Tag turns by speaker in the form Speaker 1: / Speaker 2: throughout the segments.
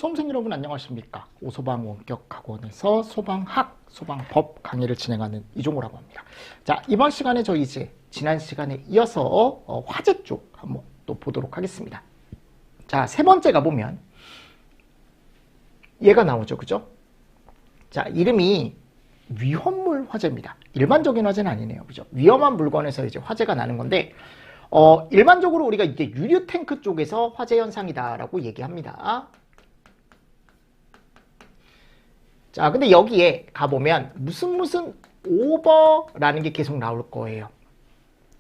Speaker 1: 수험생 여러분 안녕하십니까? 오소방 원격학원에서 소방학, 소방법 강의를 진행하는 이종호라고 합니다. 자, 이번 시간에 저희 이제 지난 시간에 이어서 화재 쪽 한번 또 보도록 하겠습니다. 자, 세 번째 가보면 얘가 나오죠, 그죠? 자, 이름이 위험물 화재입니다. 일반적인 화재는 아니네요, 그죠? 위험한 물건에서 이제 화재가 나는 건데 일반적으로 우리가 이게 유류 탱크 쪽에서 화재 현상이다라고 얘기합니다. 자, 근데 여기에 가보면 무슨 오버라는 게 계속 나올 거예요.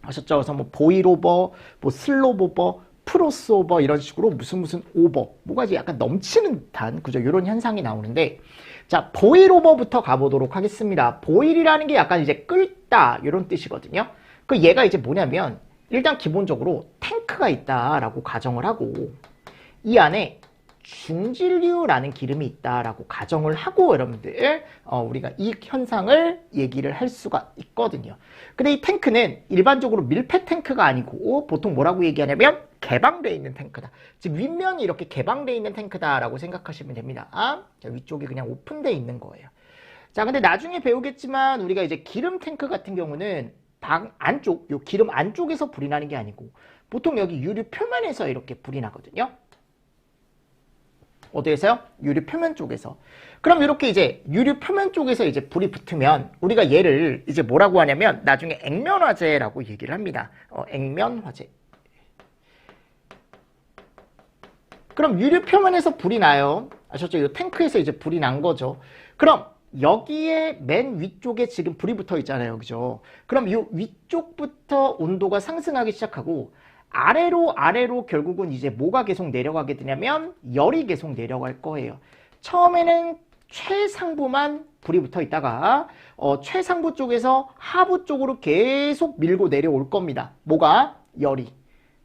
Speaker 1: 아셨죠? 그래서 뭐 보일 오버, 뭐 슬롭 오버, 프로스 오버 이런 식으로 무슨 오버, 뭐가 이제 약간 넘치는 듯한 그죠? 이런 현상이 나오는데, 자, 보일 오버부터 가보도록 하겠습니다. 보일이라는 게 약간 이제 끓다 이런 뜻이거든요. 그 얘가 이제 뭐냐면 일단 기본적으로 탱크가 있다라고 가정을 하고 이 안에 중질류라는 기름이 있다라고 가정을 하고 여러분들 우리가 이 현상을 얘기를 할 수가 있거든요. 근데 이 탱크는 일반적으로 밀폐 탱크가 아니고 보통 뭐라고 얘기하냐면 개방되어 있는 탱크다. 즉 윗면이 이렇게 개방되어 있는 탱크다라고 생각하시면 됩니다. 자, 위쪽이 그냥 오픈되어 있는 거예요. 자, 근데 나중에 배우겠지만 우리가 이제 기름 탱크 같은 경우는 방 안쪽, 요 기름 안쪽에서 불이 나는 게 아니고 보통 여기 유류 표면에서 이렇게 불이 나거든요. 어디에서요? 유류 표면 쪽에서. 그럼 이렇게 이제 유류 표면 쪽에서 이제 불이 붙으면 우리가 얘를 이제 뭐라고 하냐면 나중에 액면 화재라고 얘기를 합니다. 액면 화재. 그럼 유류 표면에서 불이 나요. 아셨죠? 이 탱크에서 이제 불이 난 거죠. 그럼 여기에 맨 위쪽에 지금 불이 붙어 있잖아요. 그죠? 그럼 이 위쪽부터 온도가 상승하기 시작하고 아래로 결국은 이제 뭐가 계속 내려가게 되냐면 열이 계속 내려갈 거예요. 처음에는 최상부만 불이 붙어 있다가 최상부 쪽에서 하부 쪽으로 계속 밀고 내려올 겁니다. 뭐가? 열이.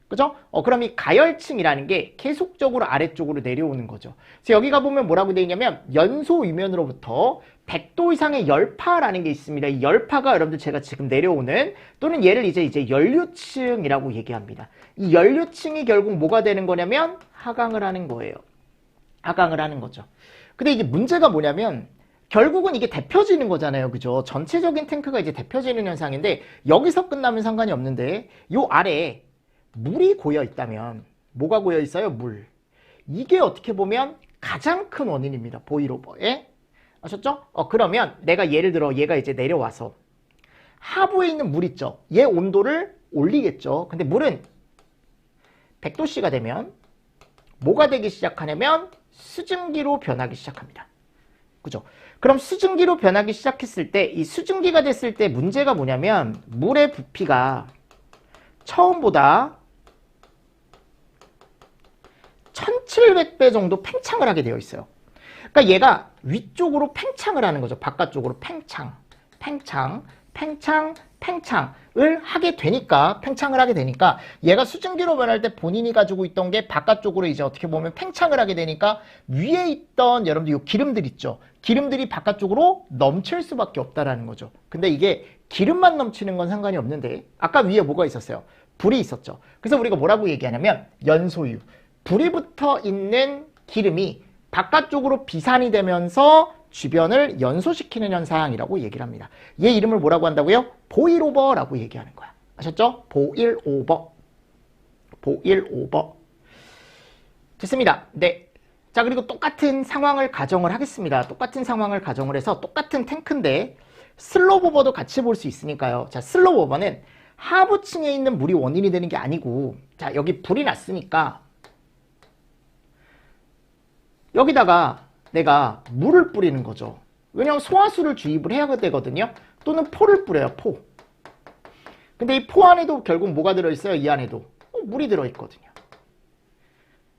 Speaker 1: 그죠? 그럼 이 가열층이라는 게 계속적으로 아래쪽으로 내려오는 거죠. 그래서 여기 가보면 뭐라고 되어 있냐면 연소 위면으로부터 100도 이상의 열파라는 게 있습니다. 이 열파가 여러분들 제가 지금 내려오는 또는 얘를 이제 연료층이라고 얘기합니다. 이 연료층이 결국 뭐가 되는 거냐면 하강을 하는 거예요. 하강을 하는 거죠. 근데 이게 문제가 뭐냐면 결국은 이게 데펴지는 거잖아요. 그죠? 전체적인 탱크가 이제 데펴지는 현상인데 여기서 끝나면 상관이 없는데 요 아래에 물이 고여 있다면 뭐가 고여 있어요? 물. 이게 어떻게 보면 가장 큰 원인입니다. 보일 오버에. 아셨죠? 그러면 내가 예를 들어 얘가 이제 내려와서 하부에 있는 물 있죠? 얘 온도를 올리겠죠. 근데 물은 100도씨가 되면 뭐가 되기 시작하냐면 수증기로 변하기 시작합니다. 그죠? 그럼 수증기로 변하기 시작했을 때 이 수증기가 됐을 때 문제가 뭐냐면 물의 부피가 처음보다 1700배 정도 팽창을 하게 되어 있어요. 그러니까 얘가 위쪽으로 팽창을 하는 거죠. 바깥쪽으로 팽창을 하게 되니까 팽창을 하게 되니까 얘가 수증기로 변할 때 본인이 가지고 있던 게 바깥쪽으로 이제 어떻게 보면 팽창을 하게 되니까 위에 있던 여러분들 요 기름들 있죠. 기름들이 바깥쪽으로 넘칠 수밖에 없다라는 거죠. 근데 이게 기름만 넘치는 건 상관이 없는데 아까 위에 뭐가 있었어요? 불이 있었죠. 그래서 우리가 뭐라고 얘기하냐면 연소유. 불이 붙어 있는 기름이 바깥쪽으로 비산이 되면서 주변을 연소시키는 현상이라고 얘기를 합니다. 얘 이름을 뭐라고 한다고요? 보일 오버라고 얘기하는 거야. 아셨죠? 보일 오버. 보일 오버. 됐습니다. 네. 자, 그리고 똑같은 상황을 가정을 하겠습니다. 똑같은 상황을 가정을 해서 똑같은 탱크인데 슬롭 오버도 같이 볼 수 있으니까요. 자, 슬롭 오버는 하부층에 있는 물이 원인이 되는 게 아니고 자, 여기 불이 났으니까 여기다가 내가 물을 뿌리는 거죠. 왜냐하면 소화수를 주입을 해야 되거든요. 또는 포를 뿌려요. 포. 근데 이 포 안에도 결국 뭐가 들어있어요? 이 안에도 물이 들어있거든요.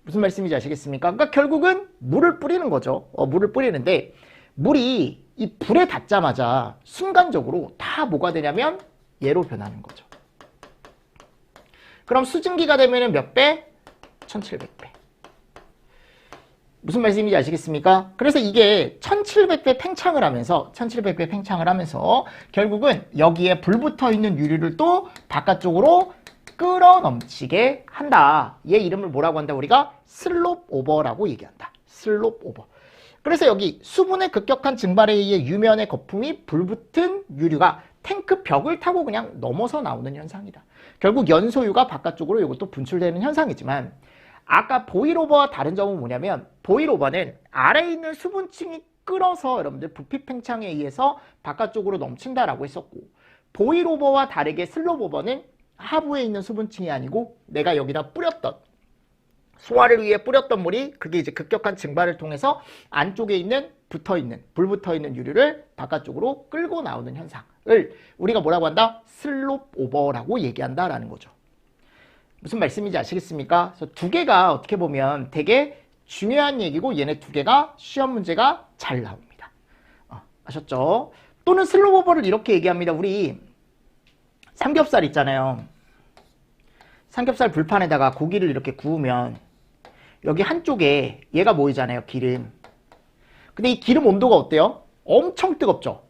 Speaker 1: 무슨 말씀인지 아시겠습니까? 그러니까 결국은 물을 뿌리는 거죠. 물을 뿌리는데 물이 이 불에 닿자마자 순간적으로 다 뭐가 되냐면 얘로 변하는 거죠. 그럼 수증기가 되면 몇 배? 1700배. 무슨 말씀인지 아시겠습니까? 그래서 이게 1700배 팽창을 하면서 결국은 여기에 불 붙어 있는 유류를 또 바깥쪽으로 끌어 넘치게 한다. 얘 이름을 뭐라고 한다? 우리가 슬롭 오버라고 얘기한다. 슬롭 오버. 그래서 여기 수분의 급격한 증발에 의해 유면의 거품이 불붙은 유류가 탱크 벽을 타고 그냥 넘어서 나오는 현상이다. 결국 연소유가 바깥쪽으로 이것도 분출되는 현상이지만 아까 보일오버와 다른 점은 뭐냐면 보일오버는 아래에 있는 수분층이 끌어서 여러분들 부피 팽창에 의해서 바깥쪽으로 넘친다라고 했었고 보일오버와 다르게 슬롭오버는 하부에 있는 수분층이 아니고 내가 여기다 뿌렸던 소화를 위해 뿌렸던 물이 그게 이제 급격한 증발을 통해서 안쪽에 있는 불 붙어있는 유류를 바깥쪽으로 끌고 나오는 현상을 우리가 뭐라고 한다? 슬롭 오버라고 얘기한다라는 거죠. 무슨 말씀인지 아시겠습니까? 그래서 두 개가 어떻게 보면 되게 중요한 얘기고 얘네 두 개가 시험 문제가 잘 나옵니다. 아셨죠? 또는 슬롭 오버를 이렇게 얘기합니다. 우리 삼겹살 있잖아요. 삼겹살 불판에다가 고기를 이렇게 구우면 여기 한쪽에 얘가 모이잖아요. 기름. 근데 이 기름 온도가 어때요? 엄청 뜨겁죠?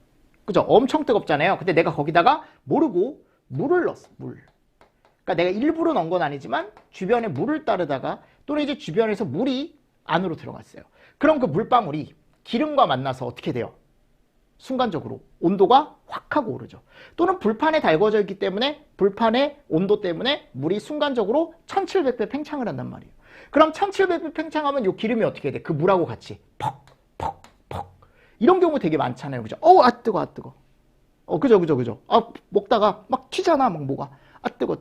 Speaker 1: 그죠? 엄청 뜨겁잖아요. 근데 내가 거기다가 모르고 물을 넣었어. 물. 그러니까 내가 일부러 넣은 건 아니지만 주변에 물을 따르다가 또는 이제 주변에서 물이 안으로 들어갔어요. 그럼 그 물방울이 기름과 만나서 어떻게 돼요? 순간적으로 온도가 확 하고 오르죠. 또는 불판에 달궈져 있기 때문에 불판의 온도 때문에 물이 순간적으로 1700배 팽창을 한단 말이에요. 그럼 1700배 팽창하면 이 기름이 어떻게 돼? 그 물하고 같이 퍽 이런 경우 되게 많잖아요. 그죠? 뜨거, 아 뜨거. 그죠. 먹다가 막 튀잖아, 막 뭐가. 뜨거.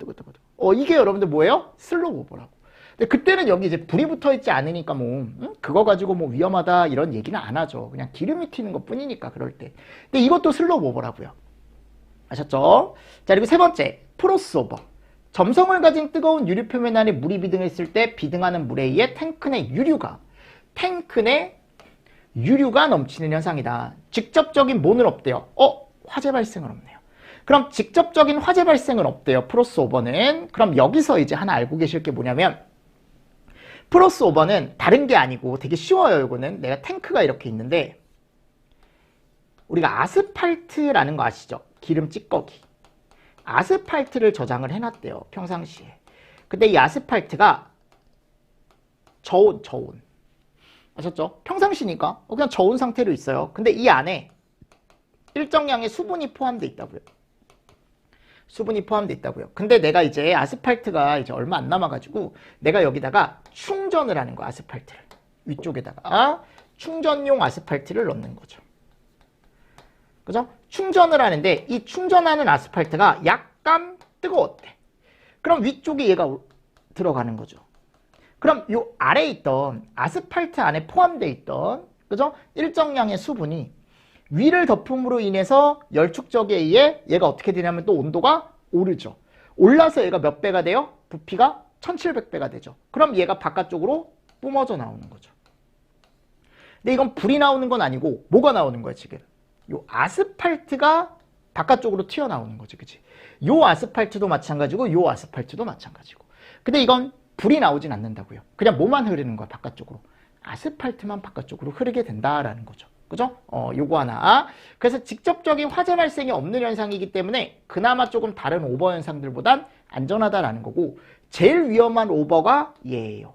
Speaker 1: 이게 여러분들 뭐예요? 슬롭 오버라고. 근데 그때는 여기 이제 불이 붙어 있지 않으니까 그거 가지고 위험하다 이런 얘기는 안 하죠. 그냥 기름이 튀는 것 뿐이니까 그럴 때. 근데 이것도 슬롭 오버라고요. 아셨죠? 자, 그리고 세 번째, 프로스 오버. 점성을 가진 뜨거운 유류 표면 안에 물이 비등했을 때 비등하는 물에 의해 탱크 내 유류가 넘치는 현상이다. 직접적인 뭐는 없대요? 화재 발생은 없네요. 그럼 직접적인 화재 발생은 없대요. 프로스 오버는. 그럼 여기서 이제 하나 알고 계실 게 뭐냐면 프로스 오버는 다른 게 아니고 되게 쉬워요. 이거는 내가 탱크가 이렇게 있는데 우리가 아스팔트라는 거 아시죠? 기름 찌꺼기. 아스팔트를 저장을 해놨대요. 평상시에. 근데 이 아스팔트가 저온. 아셨죠? 평상시니까 그냥 저온 상태로 있어요. 근데 이 안에 일정량의 수분이 포함되어 있다고요. 근데 내가 이제 아스팔트가 이제 얼마 안 남아가지고 내가 여기다가 충전을 하는 거 아스팔트를. 위쪽에다가 충전용 아스팔트를 넣는 거죠. 그죠? 충전을 하는데 이 충전하는 아스팔트가 약간 뜨거웠대. 그럼 위쪽에 얘가 들어가는 거죠. 그럼 요 아래에 있던 아스팔트 안에 포함되어 있던 그죠? 일정량의 수분이 위를 덮음으로 인해서 열축적에 의해 얘가 어떻게 되냐면 또 온도가 오르죠. 올라서 얘가 몇 배가 돼요? 부피가 1700배가 되죠. 그럼 얘가 바깥쪽으로 뿜어져 나오는 거죠. 근데 이건 불이 나오는 건 아니고 뭐가 나오는 거야 지금? 요 아스팔트가 바깥쪽으로 튀어나오는 거지. 그치? 요 아스팔트도 마찬가지고 요 아스팔트도 마찬가지고. 근데 이건 불이 나오진 않는다고요. 그냥 뭐만 흐르는 거야 바깥쪽으로. 아스팔트만 바깥쪽으로 흐르게 된다라는 거죠. 그죠? 요거 하나. 그래서 직접적인 화재 발생이 없는 현상이기 때문에 그나마 조금 다른 오버 현상들보단 안전하다라는 거고 제일 위험한 오버가 얘예요.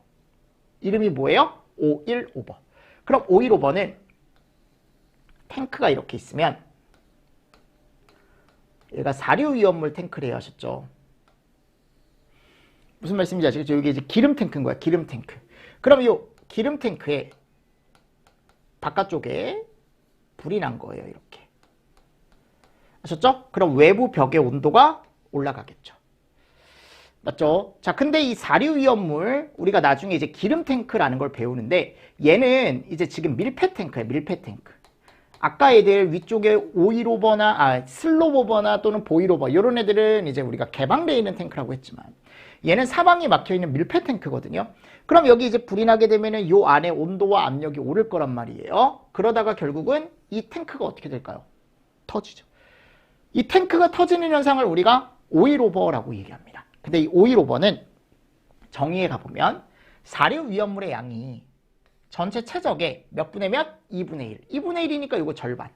Speaker 1: 이름이 뭐예요? 오일 오버. 그럼 오일 오버는 탱크가 이렇게 있으면 얘가 사료 위험물 탱크래요. 하셨죠? 무슨 말씀인지 아시겠죠? 여기 이제 기름 탱크인 거야. 기름 탱크. 그럼 이 기름 탱크에 바깥쪽에 불이 난 거예요. 이렇게. 아셨죠? 그럼 외부 벽의 온도가 올라가겠죠. 맞죠? 자, 근데 이 사료 위험물 우리가 나중에 이제 기름 탱크라는 걸 배우는데 얘는 이제 지금 밀폐 탱크예요. 밀폐 탱크. 아까 애들 위쪽에 오일 오버나 슬롭 오버나 또는 보일 오버 이런 애들은 이제 우리가 개방되어 있는 탱크라고 했지만 얘는 사방이 막혀 있는 밀폐 탱크거든요. 그럼 여기 이제 불이 나게 되면은 요 안에 온도와 압력이 오를 거란 말이에요. 그러다가 결국은 이 탱크가 어떻게 될까요? 터지죠. 이 탱크가 터지는 현상을 우리가 오일 오버라고 얘기합니다. 근데 이 오일 오버는 정의에 가보면 사료 위험물의 양이 전체 최적의 몇 분의 몇? 2분의 1. 2분의 1이니까 이거 절반.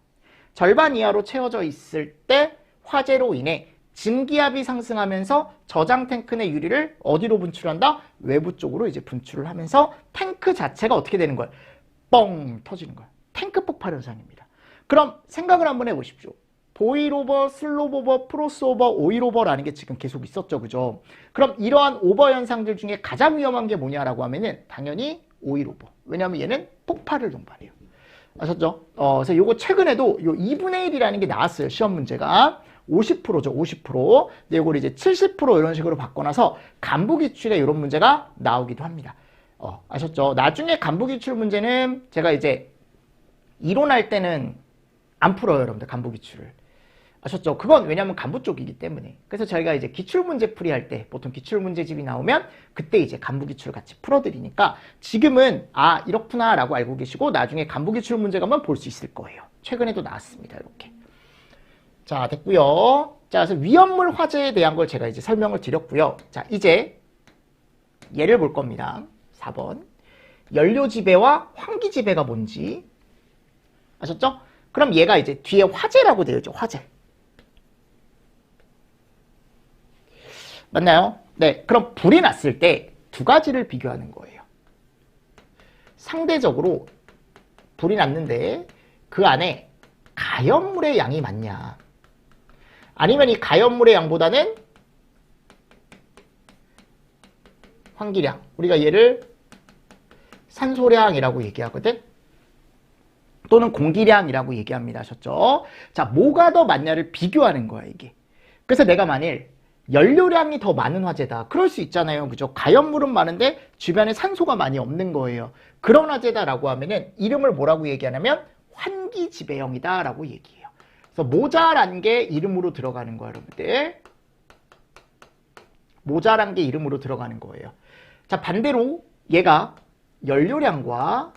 Speaker 1: 절반 이하로 채워져 있을 때 화재로 인해 증기압이 상승하면서 저장 탱크 내 유리를 어디로 분출한다? 외부 쪽으로 이제 분출을 하면서 탱크 자체가 어떻게 되는 거예요? 뻥 터지는 거예요. 탱크 폭발 현상입니다. 그럼 생각을 한번 해보십시오. 보일오버, 슬롭오버, 프로스오버, 오일오버라는 게 지금 계속 있었죠. 그죠? 그럼 이러한 오버 현상들 중에 가장 위험한 게 뭐냐라고 하면은 당연히 오일오버. 왜냐하면 얘는 폭발을 동반해요. 아셨죠? 그래서 요거 최근에도 요 2분의 1이라는 게 나왔어요. 시험 문제가. 50%죠. 50%. 근데 요걸 이제 70% 이런 식으로 바꿔놔서 간부기출에 이런 문제가 나오기도 합니다. 아셨죠? 나중에 간부기출 문제는 제가 이제 이론할 때는 안 풀어요. 여러분들 간부기출을. 아셨죠? 그건 왜냐면 간부 쪽이기 때문에. 그래서 저희가 이제 기출문제 풀이할 때 보통 기출문제집이 나오면 그때 이제 간부기출을 같이 풀어드리니까 지금은 아 이렇구나 라고 알고 계시고 나중에 간부기출 문제 가면 볼 수 있을 거예요. 최근에도 나왔습니다. 이렇게. 자 됐고요. 자 그래서 위험물 화재에 대한 걸 제가 이제 설명을 드렸고요. 자 이제 예를 볼 겁니다. 4번. 연료지배와 환기지배가 뭔지 아셨죠? 그럼 얘가 이제 뒤에 화재라고 되어 있죠. 화재. 맞나요? 네. 그럼 불이 났을 때 두 가지를 비교하는 거예요. 상대적으로 불이 났는데 그 안에 가연물의 양이 많냐. 아니면 이 가연물의 양보다는 환기량. 우리가 얘를 산소량이라고 얘기하거든. 또는 공기량이라고 얘기합니다. 하셨죠? 자, 뭐가 더 많냐를 비교하는 거야, 이게. 그래서 내가 만일 연료량이 더 많은 화재다. 그럴 수 있잖아요. 그죠? 가연물은 많은데 주변에 산소가 많이 없는 거예요. 그런 화재다라고 하면은 이름을 뭐라고 얘기하냐면 환기지배형이다 라고 얘기해요. 그래서 모자란 게 이름으로 들어가는 거예요, 여러분들. 모자란 게 이름으로 들어가는 거예요. 자, 반대로 얘가 연료량과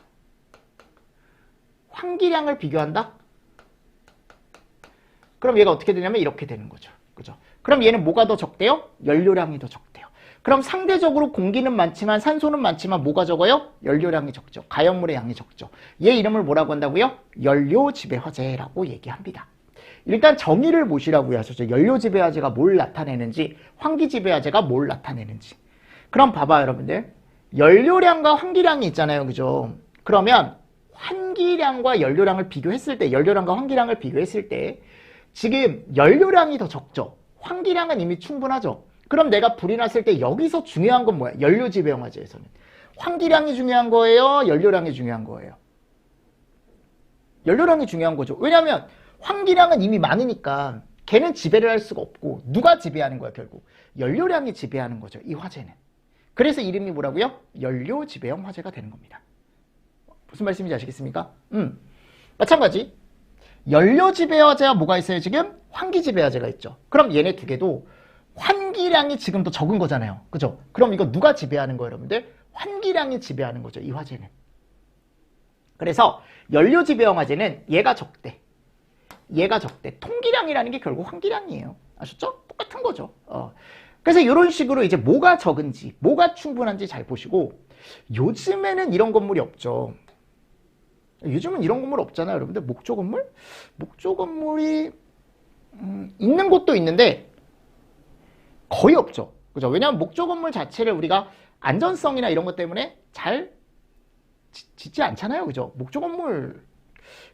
Speaker 1: 환기량을 비교한다? 그럼 얘가 어떻게 되냐면 이렇게 되는 거죠. 그죠? 그럼 얘는 뭐가 더 적대요? 연료량이 더 적대요. 그럼 상대적으로 공기는 많지만 산소는 많지만 뭐가 적어요? 연료량이 적죠. 가연물의 양이 적죠. 얘 이름을 뭐라고 한다고요? 연료지배화재라고 얘기합니다. 일단 정의를 보시라고요. 하셨죠. 연료지배화재가 뭘 나타내는지, 환기지배화재가 뭘 나타내는지. 그럼 봐봐요, 여러분들. 연료량과 환기량이 있잖아요. 그죠? 그러면 환기량과 연료량을 비교했을 때, 연료량과 환기량을 비교했을 때 지금 연료량이 더 적죠. 환기량은 이미 충분하죠. 그럼 내가 불이 났을 때 여기서 중요한 건 뭐야? 연료지배형 화재에서는. 환기량이 중요한 거예요? 연료량이 중요한 거예요? 연료량이 중요한 거죠. 왜냐하면 환기량은 이미 많으니까 걔는 지배를 할 수가 없고 누가 지배하는 거야 결국? 연료량이 지배하는 거죠. 이 화재는. 그래서 이름이 뭐라고요? 연료지배형 화재가 되는 겁니다. 무슨 말씀인지 아시겠습니까? 마찬가지. 연료지배화재와 뭐가 있어요 지금? 환기지배화재가 있죠. 그럼 얘네 두 개도 환기량이 지금 더 적은 거잖아요. 그죠? 그럼 이거 누가 지배하는 거예요 여러분들? 환기량이 지배하는 거죠. 이 화재는. 그래서 연료지배형 화재는 얘가 적대. 얘가 적대. 통기량이라는 게 결국 환기량이에요. 아셨죠? 똑같은 거죠. 그래서 이런 식으로 이제 뭐가 적은지, 뭐가 충분한지 잘 보시고 요즘에는 이런 건물이 없죠. 요즘은 이런 건물 없잖아요. 여러분들 목조 건물? 목조 건물이 있는 곳도 있는데 거의 없죠. 그죠? 왜냐하면 목조 건물 자체를 우리가 안전성이나 이런 것 때문에 잘 짓지 않잖아요. 그죠? 목조 건물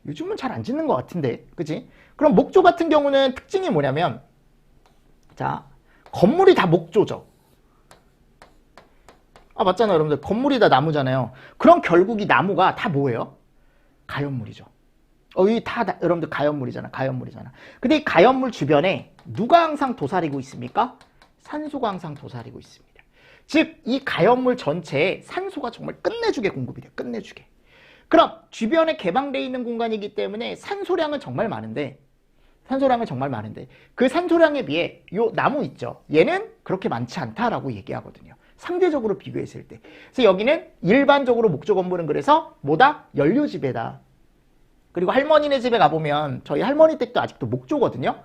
Speaker 1: 요즘은 잘 안 짓는 것 같은데. 그치? 그럼 목조 같은 경우는 특징이 뭐냐면 자, 건물이 다 목조죠. 아, 맞잖아요. 여러분들 건물이 다 나무잖아요. 그럼 결국 이 나무가 다 뭐예요? 가연물이죠. 이 다 여러분들 가연물이잖아. 가연물이잖아. 근데 이 가연물 주변에 누가 항상 도사리고 있습니까? 산소가 항상 도사리고 있습니다. 즉 이 가연물 전체에 산소가 정말 끝내주게 공급이 돼요. 끝내주게. 그럼 주변에 개방되어 있는 공간이기 때문에 산소량은 정말 많은데 그 산소량에 비해 요 나무 있죠. 얘는 그렇게 많지 않다라고 얘기하거든요. 상대적으로 비교했을 때. 그래서 여기는 일반적으로 목조 건물은 그래서 뭐다? 연료지배다. 그리고 할머니네 집에 가보면 저희 할머니 댁도 아직도 목조거든요.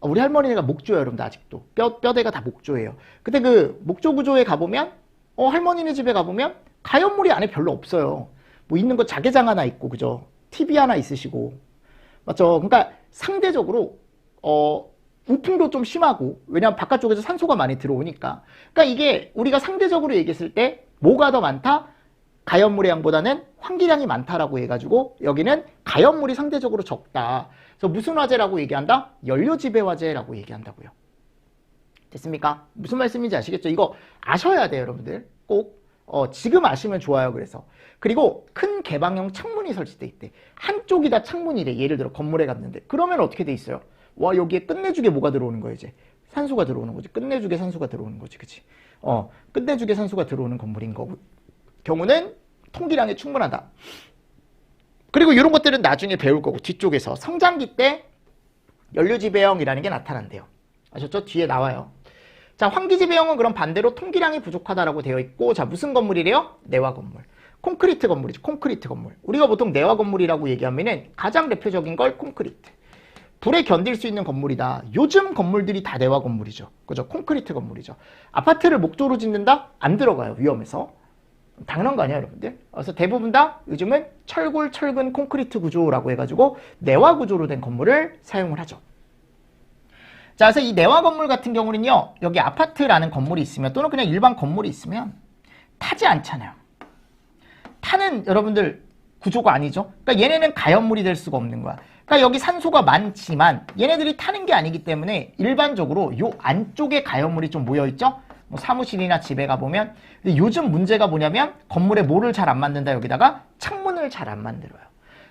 Speaker 1: 우리 할머니네가 목조예요, 여러분들 아직도. 뼈대가 다 목조예요. 근데 그 목조 구조에 가보면 할머니네 집에 가보면 가연물이 안에 별로 없어요. 뭐 있는 거 자개장 하나 있고, 그죠? TV 하나 있으시고. 맞죠? 그러니까 상대적으로 우풍도 좀 심하고, 왜냐면 바깥쪽에서 산소가 많이 들어오니까. 그러니까 이게 우리가 상대적으로 얘기했을 때 뭐가 더 많다? 가연물의 양보다는 환기량이 많다라고 해가지고 여기는 가연물이 상대적으로 적다. 그래서 무슨 화재라고 얘기한다? 연료지배 화재라고 얘기한다고요. 됐습니까? 무슨 말씀인지 아시겠죠? 이거 아셔야 돼요, 여러분들. 꼭 지금 아시면 좋아요. 그래서 그리고 큰 개방형 창문이 설치돼 있대. 한쪽이 다 창문이래. 예를 들어 건물에 갔는데 그러면 어떻게 돼 있어요? 와, 여기에 끝내주게 뭐가 들어오는 거예요? 이제 산소가 들어오는 거지. 끝내주게 산소가 들어오는 거지, 그치? 끝내주게 산소가 들어오는 건물인 거고 경우는 통기량이 충분하다. 그리고 이런 것들은 나중에 배울 거고 뒤쪽에서 성장기 때 연료지배형이라는 게 나타난대요. 아셨죠? 뒤에 나와요. 자, 환기지배형은 그럼 반대로 통기량이 부족하다라고 되어 있고, 자, 무슨 건물이래요? 내화 건물. 콘크리트 건물이죠. 콘크리트 건물. 우리가 보통 내화 건물이라고 얘기하면은 가장 대표적인 걸 콘크리트. 불에 견딜 수 있는 건물이다. 요즘 건물들이 다 내화 건물이죠. 그죠? 콘크리트 건물이죠. 아파트를 목조로 짓는다? 안 들어가요. 위험해서. 당연한 거 아니야, 여러분들? 그래서 대부분 다 요즘은 철골, 철근, 콘크리트 구조라고 해가지고 내화 구조로 된 건물을 사용을 하죠. 자, 그래서 이 내화 건물 같은 경우는요, 여기 아파트라는 건물이 있으면 또는 그냥 일반 건물이 있으면 타지 않잖아요. 타는 여러분들 구조가 아니죠. 그러니까 얘네는 가연물이 될 수가 없는 거야. 그러니까 여기 산소가 많지만 얘네들이 타는 게 아니기 때문에 일반적으로 요 안쪽에 가연물이 좀 모여있죠. 뭐 사무실이나 집에 가보면. 근데 요즘 문제가 뭐냐면 건물에 뭐를 잘 안 만든다. 여기다가 창문을 잘 안 만들어요.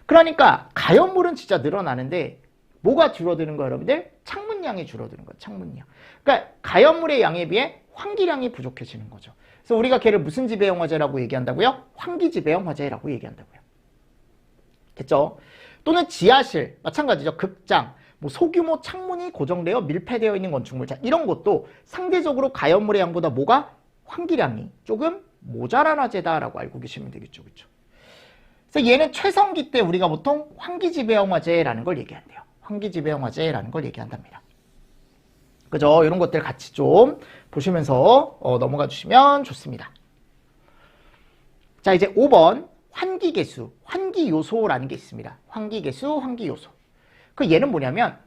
Speaker 1: 그러니까 가연물은 진짜 늘어나는데 뭐가 줄어드는 거예요, 여러분들? 창문량이 줄어드는 거예요, 창문량. 그러니까 가연물의 양에 비해 환기량이 부족해지는 거죠. 그래서 우리가 걔를 무슨 지배형 화재라고 얘기한다고요? 환기지배형 화재라고 얘기한다고요. 됐죠? 또는 지하실, 마찬가지죠. 극장, 뭐 소규모 창문이 고정되어 밀폐되어 있는 건축물. 자, 이런 것도 상대적으로 가연물의 양보다 뭐가? 환기량이 조금 모자란 화재다라고 알고 계시면 되겠죠. 그렇죠? 그래서 얘는 최성기 때 우리가 보통 환기지배형 화재라는 걸 얘기한대요. 환기지배형 화재라는 걸 얘기한답니다. 그죠? 이런 것들 같이 좀 보시면서 넘어가 주시면 좋습니다. 자, 이제 5번 환기계수, 환기요소라는 게 있습니다. 환기계수, 환기요소. 그 얘는 뭐냐면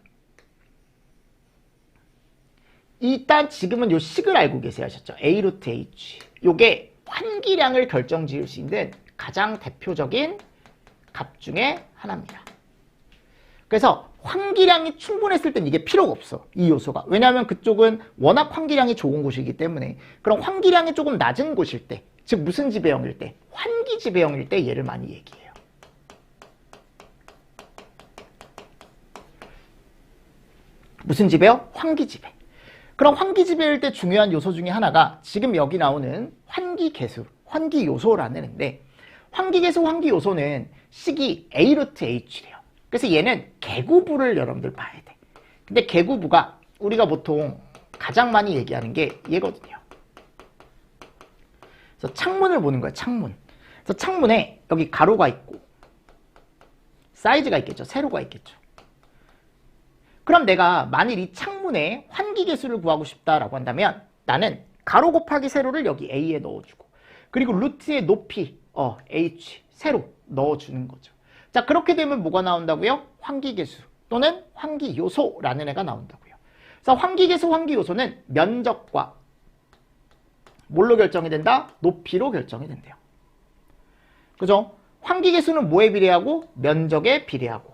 Speaker 1: 일단 지금은 요 식을 알고 계세요. 하셨죠? A 루트 H. 요게 환기량을 결정지을 수 있는 가장 대표적인 값 중에 하나입니다. 그래서 환기량이 충분했을 땐 이게 필요가 없어. 이 요소가. 왜냐하면 그쪽은 워낙 환기량이 좋은 곳이기 때문에. 그럼 환기량이 조금 낮은 곳일 때, 즉 무슨 지배형일 때? 환기지배형일 때 얘를 많이 얘기해요. 무슨 지배요? 환기지배. 그럼 환기지배일 때 중요한 요소 중에 하나가 지금 여기 나오는 환기계수, 환기요소라는 애인데 환기계수, 환기요소는 식이 A 루트 H래요. 그래서 얘는 개구부를 여러분들 봐야 돼. 근데 개구부가 우리가 보통 가장 많이 얘기하는 게 얘거든요. 그래서 창문을 보는 거야, 창문. 그래서 창문에 여기 가로가 있고 사이즈가 있겠죠. 세로가 있겠죠. 그럼 내가 만일 이 창문에 환기계수를 구하고 싶다라고 한다면 나는 가로 곱하기 세로를 여기 A에 넣어주고 그리고 루트의 높이 H, 세로 넣어주는 거죠. 자, 그렇게 되면 뭐가 나온다고요? 환기계수 또는 환기요소라는 애가 나온다고요. 그래서 환기계수, 환기요소는 면적과 뭘로 결정이 된다? 높이로 결정이 된대요. 그죠? 환기계수는 뭐에 비례하고? 면적에 비례하고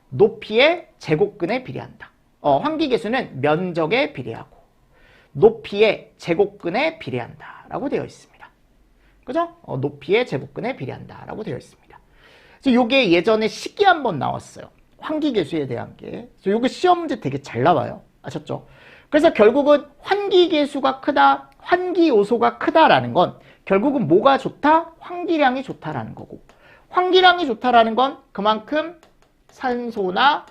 Speaker 1: 높이의 제곱근에 비례한다. 환기계수는 면적에 비례하고 높이의 제곱근에 비례한다 라고 되어 있습니다. 그죠? 높이의 제곱근에 비례한다 라고 되어 있습니다. 그래서 요게 예전에 식이 한번 나왔어요. 환기계수에 대한 게. 그래서 요게 시험 문제 되게 잘 나와요. 아셨죠? 그래서 결국은 환기계수가 크다, 환기요소가 크다라는 건 결국은 뭐가 좋다? 환기량이 좋다라는 거고 환기량이 좋다라는 건 그만큼 산소나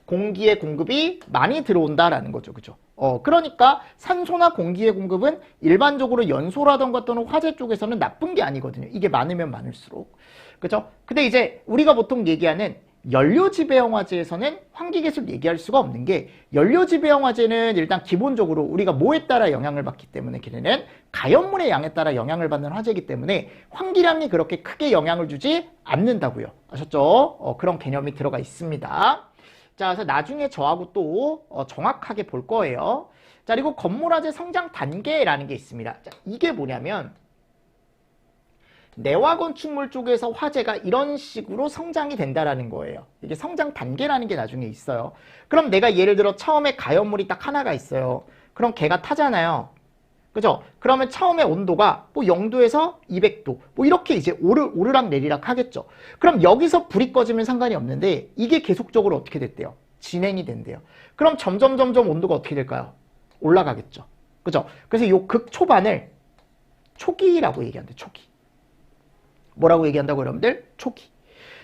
Speaker 1: 공기의 공급이 많이 들어온다라는 거죠. 그죠? 그러니까 산소나 공기의 공급은 일반적으로 연소라던가 또는 화재 쪽에서는 나쁜 게 아니거든요. 이게 많으면 많을수록. 그죠? 근데 이제 우리가 보통 얘기하는 연료지배형 화재에서는 환기계수를 얘기할 수가 없는 게 연료지배형 화재는 일단 기본적으로 우리가 뭐에 따라 영향을 받기 때문에 걔네는 가연물의 양에 따라 영향을 받는 화재이기 때문에 환기량이 그렇게 크게 영향을 주지 않는다고요. 아셨죠? 그런 개념이 들어가 있습니다. 자, 그래서 나중에 저하고 또 정확하게 볼 거예요. 자, 그리고 건물화재 성장 단계라는 게 있습니다. 자, 이게 뭐냐면 내화 건축물 쪽에서 화재가 이런 식으로 성장이 된다라는 거예요. 이게 성장 단계라는 게 나중에 있어요. 그럼 내가 예를 들어 처음에 가연물이 딱 하나가 있어요. 그럼 걔가 타잖아요. 그죠? 그러면 처음에 온도가 뭐 0도에서 200도 뭐 이렇게 이제 오르락 내리락 하겠죠. 그럼 여기서 불이 꺼지면 상관이 없는데 이게 계속적으로 어떻게 됐대요? 진행이 된대요. 그럼 점점 온도가 어떻게 될까요? 올라가겠죠. 그죠? 그래서 요 극초반을 초기라고 얘기한대. 초기. 뭐라고 얘기한다고 여러분들? 초기.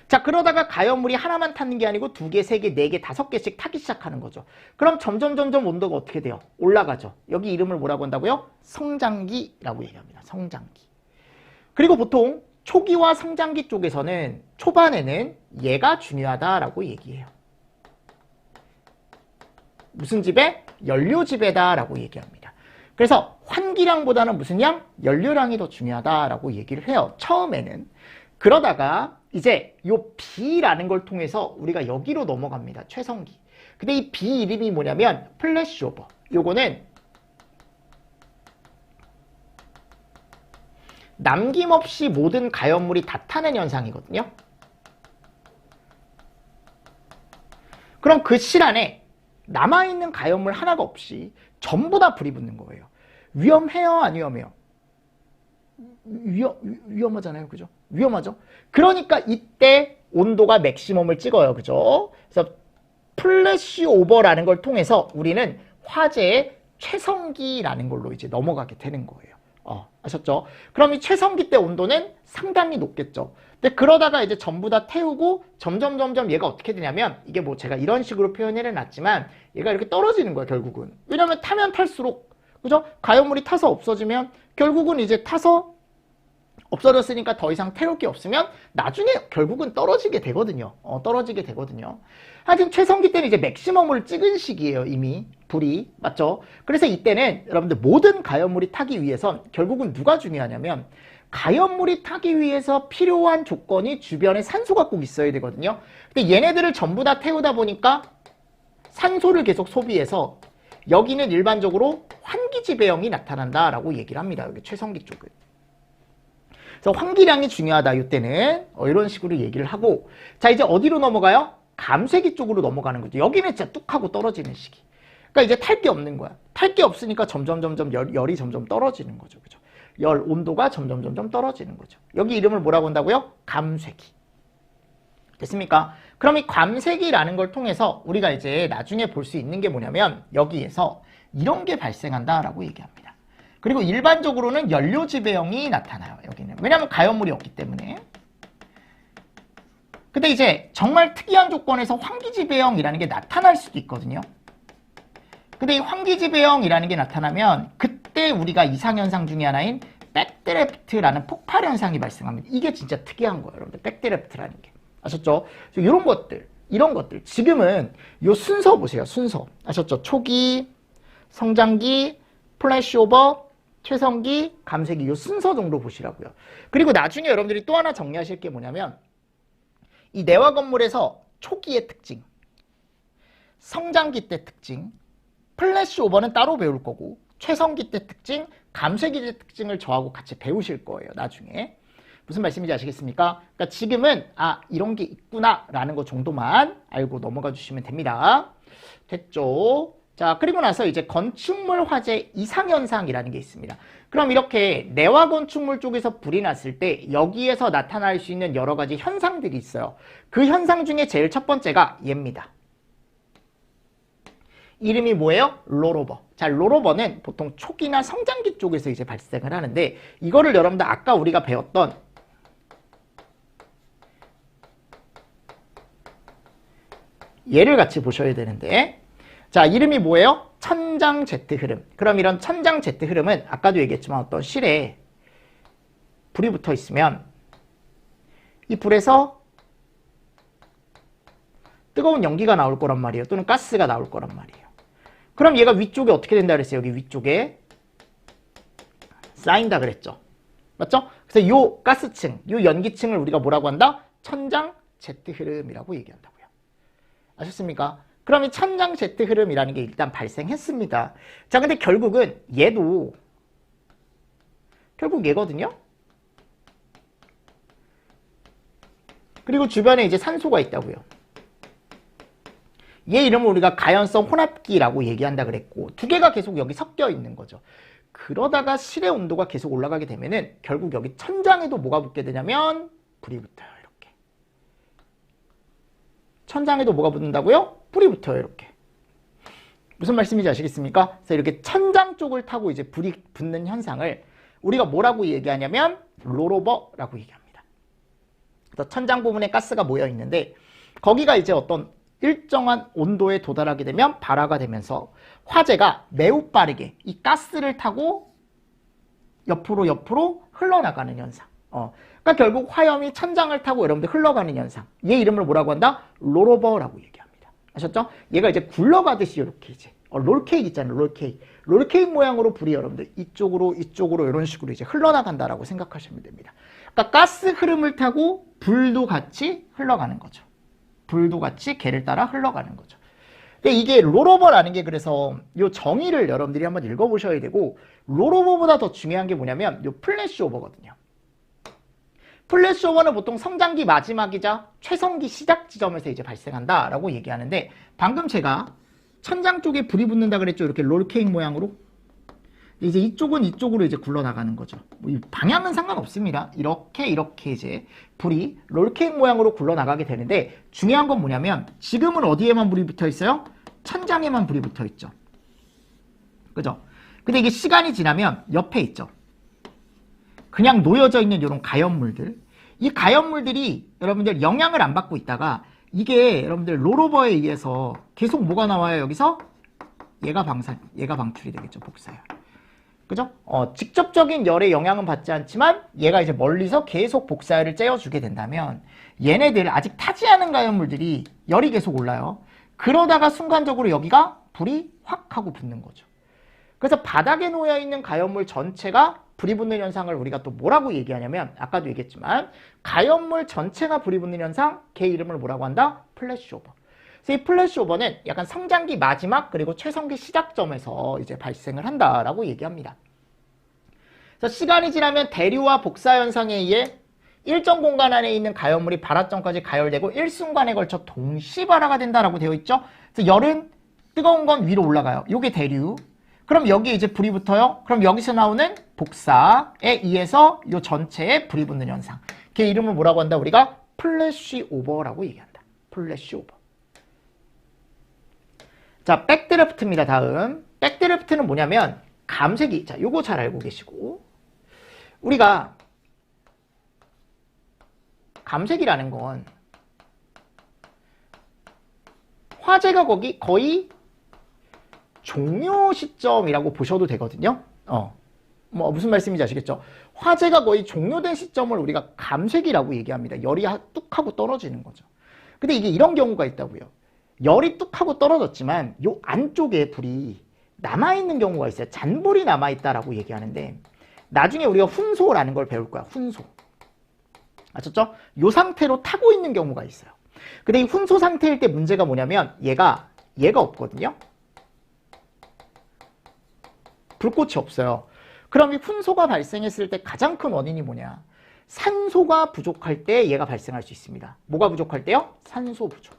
Speaker 1: 자, 그러다가 가연물이 하나만 타는 게 아니고 2개, 3개, 4개, 5개씩 타기 시작하는 거죠. 그럼 점점 온도가 어떻게 돼요? 올라가죠. 여기 이름을 뭐라고 한다고요? 성장기라고 얘기합니다. 성장기. 그리고 보통 초기와 성장기 쪽에서는 초반에는 얘가 중요하다라고 얘기해요. 무슨 지배? 연료 지배다라고 얘기합니다. 그래서 환기량보다는 무슨 양? 연료량이 더 중요하다라고 얘기를 해요. 처음에는. 그러다가 이제 요 B라는 걸 통해서 우리가 여기로 넘어갑니다. 최성기. 근데 이 B 이름이 뭐냐면 플래시오버. 요거는 남김없이 모든 가연물이 다 타는 현상이거든요. 그럼 그 시간에 남아있는 가연물 하나가 없이 전부 다 불이 붙는 거예요. 위험해요? 안 위험해요? 위험하잖아요. 그죠? 위험하죠? 그러니까 이때 온도가 맥시멈을 찍어요. 그죠? 그래서 플래시 오버라는 걸 통해서 우리는 화재의 최성기라는 걸로 이제 넘어가게 되는 거예요. 아셨죠? 그럼 이 최성기 때 온도는 상당히 높겠죠. 근데 그러다가 이제 전부 다 태우고 점점 얘가 어떻게 되냐면 이게 뭐 제가 이런 식으로 표현을 해놨지만 얘가 이렇게 떨어지는 거예요. 결국은. 왜냐면 타면 탈수록 그죠? 가연물이 타서 없어지면 결국은 이제 타서 없어졌으니까 더 이상 태울 게 없으면 나중에 결국은 떨어지게 되거든요. 떨어지게 되거든요. 하여튼 최성기 때는 이제 맥시멈을 찍은 시기예요. 이미 불이. 맞죠? 그래서 이때는 여러분들 모든 가연물이 타기 위해선 결국은 누가 중요하냐면 가연물이 타기 위해서 필요한 조건이 주변에 산소가 꼭 있어야 되거든요. 근데 얘네들을 전부 다 태우다 보니까 산소를 계속 소비해서 여기는 일반적으로 환기지배형이 나타난다라고 얘기를 합니다. 여기 최성기 쪽은. 그래서 환기량이 중요하다. 이때는 이런 식으로 얘기를 하고 자 이제 어디로 넘어가요? 감쇄기 쪽으로 넘어가는 거죠. 여기는 진짜 뚝 하고 떨어지는 시기. 그러니까 이제 탈 게 없는 거야. 탈 게 없으니까 점점 열이 점점 떨어지는 거죠. 그죠? 열 온도가 점점 떨어지는 거죠. 여기 이름을 뭐라고 한다고요? 감쇄기. 됐습니까? 그럼 이 감쇄기라는 걸 통해서 우리가 이제 나중에 볼 수 있는 게 뭐냐면 여기에서 이런 게 발생한다라고 얘기합니다. 그리고 일반적으로는 연료 지배형이 나타나요. 여기는. 왜냐하면 가연물이 없기 때문에. 근데 이제 정말 특이한 조건에서 환기지배형이라는 게 나타날 수도 있거든요. 근데 이 환기지배형이라는 게 나타나면 그때 우리가 이상현상 중에 하나인 백드래프트라는 폭발 현상이 발생합니다. 이게 진짜 특이한 거예요. 여러분들. 백드래프트라는 게. 아셨죠? 이런 것들, 이런 것들. 지금은 요 순서 보세요. 순서. 아셨죠? 초기, 성장기, 플래시오버, 최성기, 감쇄기. 요 순서 정도 보시라고요. 그리고 나중에 여러분들이 또 하나 정리하실 게 뭐냐면 이 내화 건물에서 초기의 특징, 성장기 때 특징, 플래시오버는 따로 배울 거고 최성기 때 특징, 감쇄기 때 특징을 저하고 같이 배우실 거예요. 나중에. 무슨 말씀인지 아시겠습니까? 그러니까 지금은 이런 게 있구나 라는 거 정도만 알고 넘어가 주시면 됩니다. 됐죠? 자, 그리고 나서 이제 건축물 화재 이상현상이라는 게 있습니다. 그럼 이렇게 내화 건축물 쪽에서 불이 났을 때 여기에서 나타날 수 있는 여러 가지 현상들이 있어요. 그 현상 중에 제일 첫 번째가 얘입니다. 이름이 뭐예요? 롤오버. 자, 롤오버는 보통 초기나 성장기 쪽에서 이제 발생을 하는데 이거를 여러분들 아까 우리가 배웠던 얘를 같이 보셔야 되는데 자, 이름이 뭐예요? 천장 제트 흐름. 그럼 이런 천장 제트 흐름은 아까도 얘기했지만 어떤 실에 불이 붙어 있으면 이 불에서 뜨거운 연기가 나올 거란 말이에요. 또는 가스가 나올 거란 말이에요. 그럼 얘가 위쪽에 어떻게 된다 그랬어요? 여기 위쪽에 쌓인다 그랬죠. 맞죠? 그래서 요 가스층, 요 연기층을 우리가 뭐라고 한다? 천장 제트 흐름이라고 얘기한다고요. 아셨습니까? 그럼 이 천장 제트 흐름이라는 게 일단 발생했습니다. 자, 근데 결국은 얘도 결국 얘거든요. 그리고 주변에 이제 산소가 있다고요. 얘 이름을 우리가 가연성 혼합기라고 얘기한다 그랬고, 두 개가 계속 여기 섞여 있는 거죠. 그러다가 실의 온도가 계속 올라가게 되면은 결국 여기 천장에도 뭐가 붙게 되냐면 불이 붙어요. 이렇게. 천장에도 뭐가 붙는다고요? 불이 붙어요. 이렇게. 무슨 말씀인지 아시겠습니까? 그래서 이렇게 천장 쪽을 타고 이제 불이 붙는 현상을 우리가 뭐라고 얘기하냐면 롤오버라고 얘기합니다. 그래서 천장 부분에 가스가 모여 있는데 거기가 이제 어떤 일정한 온도에 도달하게 되면 발화가 되면서 화재가 매우 빠르게 이 가스를 타고 옆으로 흘러나가는 현상. 그러니까 결국 화염이 천장을 타고 여러분들 흘러가는 현상. 얘 이름을 뭐라고 한다? 롤오버라고 얘기합니다. 아셨죠? 얘가 이제 굴러가듯이 이렇게 이제 롤케이크 있잖아요. 롤케이크. 롤케이크 모양으로 불이 여러분들 이쪽으로 이런 식으로 이제 흘러나간다라고 생각하시면 됩니다. 그러니까 가스 흐름을 타고 불도 같이 흘러가는 거죠. 불도 같이 걔를 따라 흘러가는 거죠. 근데 이게 롤오버라는 게 그래서 요 정의를 여러분들이 한번 읽어보셔야 되고, 롤오버보다 더 중요한 게 뭐냐면 요 플래시오버거든요. 플래시오버는 보통 성장기 마지막이자 최성기 시작 지점에서 이제 발생한다라고 얘기하는데, 방금 제가 천장 쪽에 불이 붙는다 그랬죠. 이렇게 롤케이크 모양으로. 이제 이쪽은 이쪽으로 이제 굴러나가는 거죠. 뭐 방향은 상관없습니다. 이렇게 이제 불이 롤케이크 모양으로 굴러나가게 되는데, 중요한 건 뭐냐면 지금은 어디에만 불이 붙어 있어요? 천장에만 불이 붙어 있죠. 그죠? 근데 이게 시간이 지나면 옆에 있죠. 그냥 놓여져 있는 이런 가연물들. 이 가연물들이 여러분들 영향을 안 받고 있다가 이게 여러분들 롤오버에 의해서 계속 뭐가 나와요? 여기서 얘가 방출이 되겠죠. 복사열. 그죠? 직접적인 열의 영향은 받지 않지만 얘가 이제 멀리서 계속 복사열을 쬐어주게 된다면 얘네들 아직 타지 않은 가연물들이 열이 계속 올라요. 그러다가 순간적으로 여기가 불이 확 하고 붙는 거죠. 그래서 바닥에 놓여있는 가연물 전체가 불이 붙는 현상을 우리가 또 뭐라고 얘기하냐면, 아까도 얘기했지만 가연물 전체가 불이 붙는 현상, 걔 이름을 뭐라고 한다? 플래시오버. 그래서 이 플래시오버는 약간 성장기 마지막 그리고 최성기 시작점에서 이제 발생을 한다라고 얘기합니다. 그래서 시간이 지나면 대류와 복사 현상에 의해 일정 공간 안에 있는 가연물이 발화점까지 가열되고 일순간에 걸쳐 동시 발화가 된다라고 되어 있죠. 그래서 열은 뜨거운 건 위로 올라가요. 요게 대류. 그럼 여기에 이제 불이 붙어요. 그럼 여기서 나오는 복사에 의해서 요 전체에 불이 붙는 현상. 걔 이름을 뭐라고 한다? 우리가 플래시오버라고 얘기한다. 플래시오버. 자, 백드래프트입니다. 다음. 백드래프트는 뭐냐면 감색이. 자, 요거 잘 알고 계시고. 우리가 감색이라는 건 화재가 거의 종료 시점이라고 보셔도 되거든요. 뭐 무슨 말씀인지 아시겠죠? 화재가 거의 종료된 시점을 우리가 감색이라고 얘기합니다. 열이 뚝 하고 떨어지는 거죠. 근데 이게 이런 경우가 있다고요. 열이 뚝 하고 떨어졌지만 요 안쪽에 불이 남아있는 경우가 있어요. 잔불이 남아있다라고 얘기하는데, 나중에 우리가 훈소라는 걸 배울 거야. 훈소. 아셨죠? 요 상태로 타고 있는 경우가 있어요. 근데 이 훈소 상태일 때 문제가 뭐냐면 얘가 없거든요. 불꽃이 없어요. 그럼 이 훈소가 발생했을 때 가장 큰 원인이 뭐냐? 산소가 부족할 때 얘가 발생할 수 있습니다. 뭐가 부족할 때요? 산소 부족.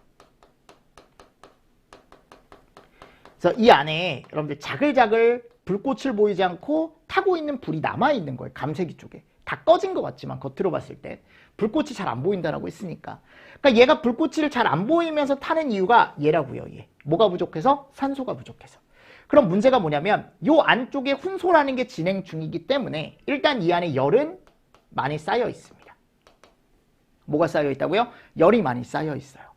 Speaker 1: 그래서 이 안에 여러분들 자글자글 불꽃을 보이지 않고 타고 있는 불이 남아있는 거예요. 감색이 쪽에. 다 꺼진 것 같지만 겉으로 봤을 때 불꽃이 잘 안 보인다라고 했으니까. 그러니까 얘가 불꽃을 잘 안 보이면서 타는 이유가 얘라고요. 얘. 뭐가 부족해서? 산소가 부족해서. 그럼 문제가 뭐냐면 요 안쪽에 훈소라는 게 진행 중이기 때문에 일단 이 안에 열은 많이 쌓여 있습니다. 뭐가 쌓여 있다고요? 열이 많이 쌓여 있어요.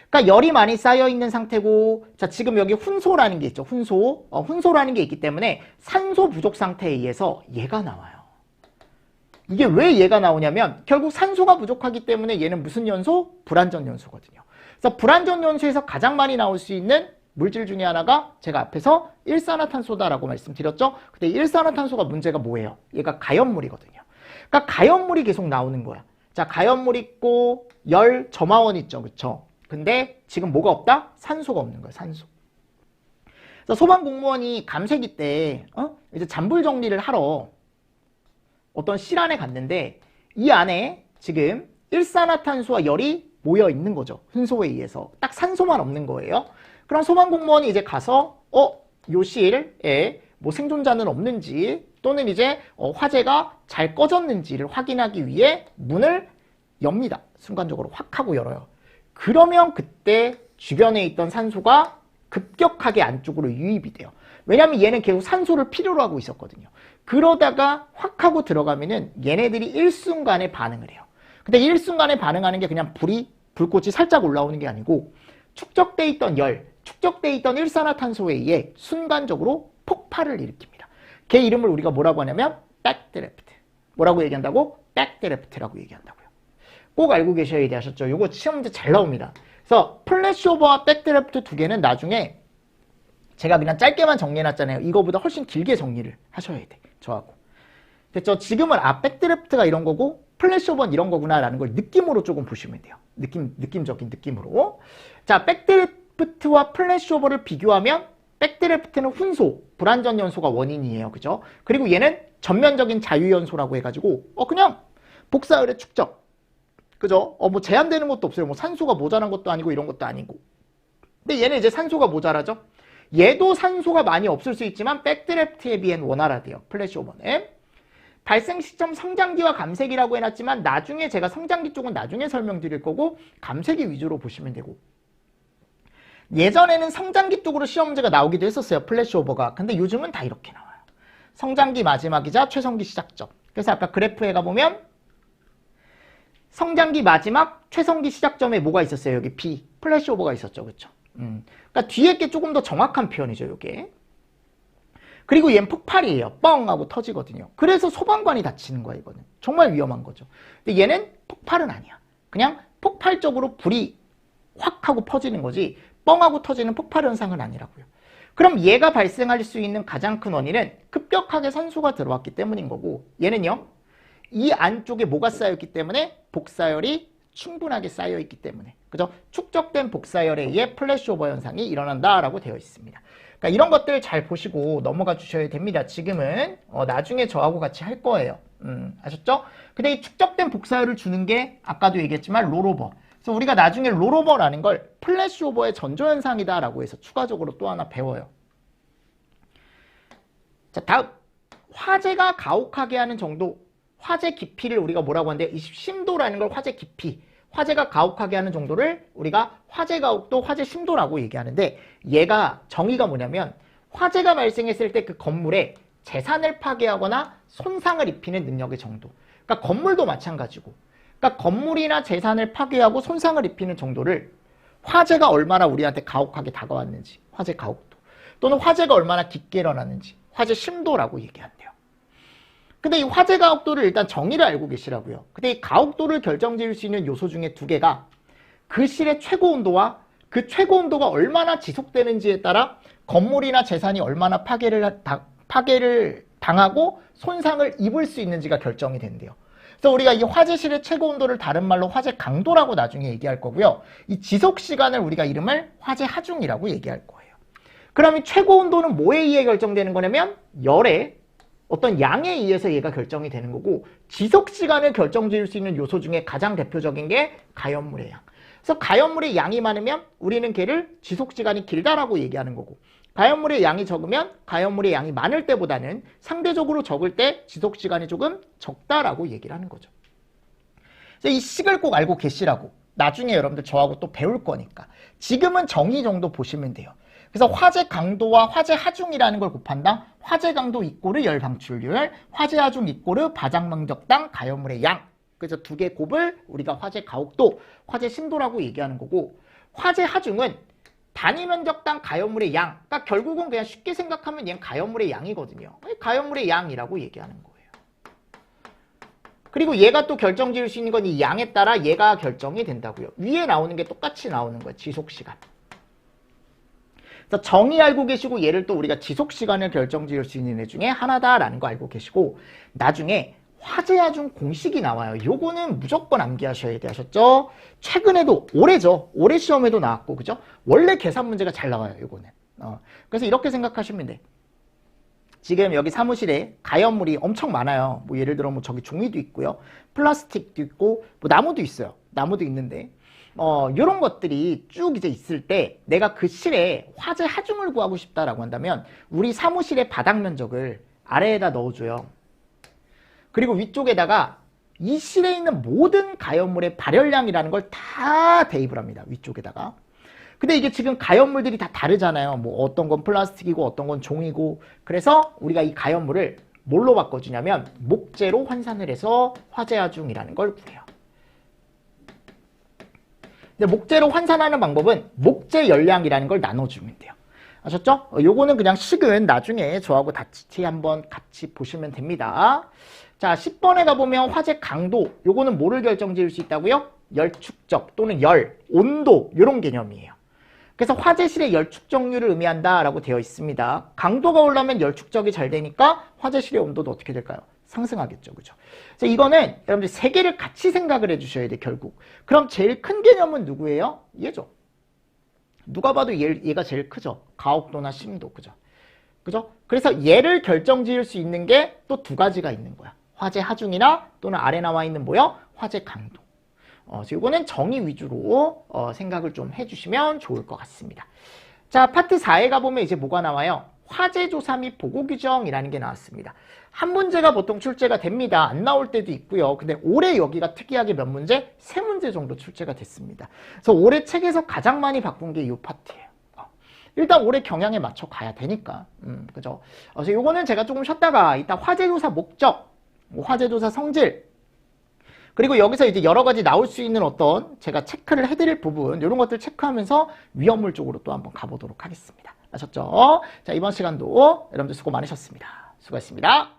Speaker 1: 그러니까 열이 많이 쌓여 있는 상태고, 자, 지금 여기 훈소라는 게 있죠. 훈소라는 게 있기 때문에 산소 부족 상태에 의해서 얘가 나와요. 이게 왜 얘가 나오냐면 결국 산소가 부족하기 때문에 얘는 무슨 연소? 불완전 연소거든요. 그래서 불완전 연소에서 가장 많이 나올 수 있는 물질 중에 하나가 제가 앞에서 일산화탄소다라고 말씀드렸죠. 근데 일산화탄소가 문제가 뭐예요? 얘가 가연물이거든요. 그러니까 가연물이 계속 나오는 거야. 자, 가연물 있고 열 점화원 있죠. 그쵸? 근데 지금 뭐가 없다? 산소가 없는 거야. 산소. 그래서 소방공무원이 감색이 때 이제 잔불 정리를 하러 어떤 실안에 갔는데 이 안에 지금 일산화탄소와 열이 모여 있는 거죠. 훈소에 의해서. 딱 산소만 없는 거예요. 그럼 소방공무원이 이제 가서 요 실에 뭐 생존자는 없는지 또는 이제 화재가 잘 꺼졌는지를 확인하기 위해 문을 엽니다. 순간적으로 확 하고 열어요. 그러면 그때 주변에 있던 산소가 급격하게 안쪽으로 유입이 돼요. 왜냐하면 얘는 계속 산소를 필요로 하고 있었거든요. 그러다가 확 하고 들어가면은 얘네들이 일순간에 반응을 해요. 근데 일순간에 반응하는 게 그냥 불꽃이 살짝 올라오는 게 아니고 축적돼 있던 축적돼 있던 일산화탄소에 의해 순간적으로 폭발을 일으킵니다. 걔 이름을 우리가 뭐라고 하냐면 백드래프트. 뭐라고 얘기한다고? 백드래프트라고 얘기한다고요. 꼭 알고 계셔야 돼 하셨죠? 요거 시험 문제 잘 나옵니다. 그래서 플래시오버와 백드래프트 두 개는 나중에 제가 그냥 짧게만 정리해놨잖아요. 이거보다 훨씬 길게 정리를 하셔야 돼. 저하고. 됐죠? 지금은 백드래프트가 이런 거고 플래시오버는 이런 거구나 라는 걸 느낌으로 조금 보시면 돼요. 느낌적인 느낌으로. 자, 백드래프트와 플래시오버를 비교하면 백드래프트는 훈소, 불완전 연소가 원인이에요. 그죠? 그리고 얘는 전면적인 자유연소라고 해가지고 그냥 복사열의 축적. 그죠? 뭐 제한되는 것도 없어요. 뭐 산소가 모자란 것도 아니고 이런 것도 아니고. 근데 얘는 이제 산소가 모자라죠? 얘도 산소가 많이 없을 수 있지만 백드래프트에 비해는 원활하대요. 플래시오버는. 발생 시점 성장기와 감색이라고 해놨지만 나중에 제가 성장기 쪽은 나중에 설명드릴 거고 감색이 위주로 보시면 되고. 예전에는 성장기 쪽으로 시험 문제가 나오기도 했었어요. 플래시오버가. 근데 요즘은 다 이렇게 나와요. 성장기 마지막이자 최성기 시작점. 그래서 아까 그래프에 가보면 성장기 마지막 최성기 시작점에 뭐가 있었어요? 여기 B. 플래시오버가 있었죠. 그렇죠? 그러니까 뒤에 게 조금 더 정확한 표현이죠. 이게. 그리고 얘는 폭발이에요. 뻥 하고 터지거든요. 그래서 소방관이 다치는 거야. 이거는. 정말 위험한 거죠. 근데 얘는 폭발은 아니야. 그냥 폭발적으로 불이 확 하고 퍼지는 거지 뻥 하고 터지는 폭발 현상은 아니라고요. 그럼 얘가 발생할 수 있는 가장 큰 원인은 급격하게 산소가 들어왔기 때문인 거고 얘는요. 이 안쪽에 뭐가 쌓여있기 때문에 복사열이 충분하게 쌓여있기 때문에 그죠? 축적된 복사열에 의해 플래시오버 현상이 일어난다라고 되어 있습니다. 그러니까 이런 것들 잘 보시고 넘어가 주셔야 됩니다. 지금은 나중에 저하고 같이 할 거예요. 아셨죠? 근데 이 축적된 복사열을 주는 게 아까도 얘기했지만 롤오버. 그래서 우리가 나중에 롤오버라는 걸 플래시오버의 전조현상이다라고 해서 추가적으로 또 하나 배워요. 자, 다음 화재가 가혹하게 하는 정도 화재 깊이를 우리가 뭐라고 하는데 이 심도라는 걸 화재 깊이 화재가 가혹하게 하는 정도를 우리가 화재 가혹도 화재 심도라고 얘기하는데 얘가 정의가 뭐냐면 화재가 발생했을 때 그 건물에 재산을 파괴하거나 손상을 입히는 능력의 정도. 그러니까 건물도 마찬가지고 그러니까 건물이나 재산을 파괴하고 손상을 입히는 정도를 화재가 얼마나 우리한테 가혹하게 다가왔는지 화재 가혹도 또는 화재가 얼마나 깊게 일어났는지 화재 심도라고 얘기한대요. 근데 이 화재 가혹도를 일단 정의를 알고 계시라고요. 근데 이 가혹도를 결정지을 수 있는 요소 중에 두 개가 그 실의 최고 온도와 그 최고 온도가 얼마나 지속되는지에 따라 건물이나 재산이 얼마나 파괴를 당하고 손상을 입을 수 있는지가 결정이 된대요. 그래서 우리가 이 화재실의 최고 온도를 다른 말로 화재 강도라고 나중에 얘기할 거고요. 이 지속 시간을 우리가 이름을 화재 하중이라고 얘기할 거예요. 그럼 이 최고 온도는 뭐에 의해 결정되는 거냐면 열의 어떤 양에 의해서 얘가 결정이 되는 거고 지속 시간을 결정지을 수 있는 요소 중에 가장 대표적인 게 가연물의 양. 그래서 가연물의 양이 많으면 우리는 걔를 지속 시간이 길다라고 얘기하는 거고 가연물의 양이 적으면 가연물의 양이 많을 때보다는 상대적으로 적을 때 지속 시간이 조금 적다라고 얘기를 하는 거죠. 그래서 이 식을 꼭 알고 계시라고 나중에 여러분들 저하고 또 배울 거니까 지금은 정의 정도 보시면 돼요. 그래서 화재 강도와 화재 하중이라는 걸 곱한다. 화재 강도 이꼬르 열 방출률, 화재 하중 이꼬르 바장 면적당 가연물의 양. 그래서 두 개 곱을 우리가 화재 가혹도, 화재 심도라고 얘기하는 거고 화재 하중은 단위 면적당 가연물의 양. 그러니까 결국은 그냥 쉽게 생각하면 얘는 가연물의 양이거든요. 가연물의 양이라고 얘기하는 거예요. 그리고 얘가 또 결정지을 수 있는 건 이 양에 따라 얘가 결정이 된다고요. 위에 나오는 게 똑같이 나오는 거예요. 지속시간. 그래서 정의 알고 계시고 얘를 또 우리가 지속시간을 결정지을 수 있는 애 중에 하나다라는 거 알고 계시고 나중에 화재 하중 공식이 나와요. 요거는 무조건 암기하셔야 돼. 하셨죠? 최근에도 올해죠. 올해 시험에도 나왔고 그죠? 원래 계산 문제가 잘 나와요. 요거는. 그래서 이렇게 생각하시면 돼. 지금 여기 사무실에 가연물이 엄청 많아요. 뭐 예를 들어 뭐 저기 종이도 있고요. 플라스틱도 있고 뭐 나무도 있어요. 나무도 있는데 이런 것들이 쭉 이제 있을 때 내가 그 실에 화재 하중을 구하고 싶다라고 한다면 우리 사무실의 바닥 면적을 아래에다 넣어줘요. 그리고 위쪽에다가 이 실에 있는 모든 가연물의 발열량이라는 걸 다 대입을 합니다. 위쪽에다가. 근데 이게 지금 가연물들이 다 다르잖아요. 뭐 어떤 건 플라스틱이고 어떤 건 종이고. 그래서 우리가 이 가연물을 뭘로 바꿔주냐면 목재로 환산을 해서 화재 하중이라는 걸 구해요. 근데 목재로 환산하는 방법은 목재 열량이라는 걸 나눠주면 돼요. 아셨죠? 요거는 그냥 식은 나중에 저하고 한번 같이 보시면 됩니다. 자, 10번에 가보면 화재 강도, 요거는 뭐를 결정지을 수 있다고요? 열 축적 또는 열, 온도 이런 개념이에요. 그래서 화재실의 열 축적률을 의미한다라고 되어 있습니다. 강도가 올라면 열 축적이 잘 되니까 화재실의 온도도 어떻게 될까요? 상승하겠죠. 그죠? 그래서 이거는 여러분들 세 개를 같이 생각을 해주셔야 돼, 결국. 그럼 제일 큰 개념은 누구예요? 얘죠. 누가 봐도 얘가 제일 크죠. 가옥도나 심도. 그죠? 그죠? 그래서 얘를 결정지을 수 있는 게 또 두 가지가 있는 거야. 화재 하중이나 또는 아래 나와 있는 뭐요? 화재 강도. 이거는 정의 위주로 생각을 좀 해주시면 좋을 것 같습니다. 자, 파트 4에 가보면 이제 뭐가 나와요? 화재 조사 및 보고 규정이라는 게 나왔습니다. 한 문제가 보통 출제가 됩니다. 안 나올 때도 있고요. 근데 올해 여기가 특이하게 몇 문제? 3문제 정도 출제가 됐습니다. 그래서 올해 책에서 가장 많이 바꾼 게 이 파트예요. 일단 올해 경향에 맞춰 가야 되니까. 그죠? 그래서 요거는 제가 조금 쉬었다가 이따 화재 조사 목적, 화재 조사 성질, 그리고 여기서 이제 여러 가지 나올 수 있는 어떤 제가 체크를 해드릴 부분, 이런 것들 체크하면서 위험물 쪽으로 또 한번 가보도록 하겠습니다. 아셨죠? 자, 이번 시간도 여러분들 수고 많으셨습니다. 수고하셨습니다.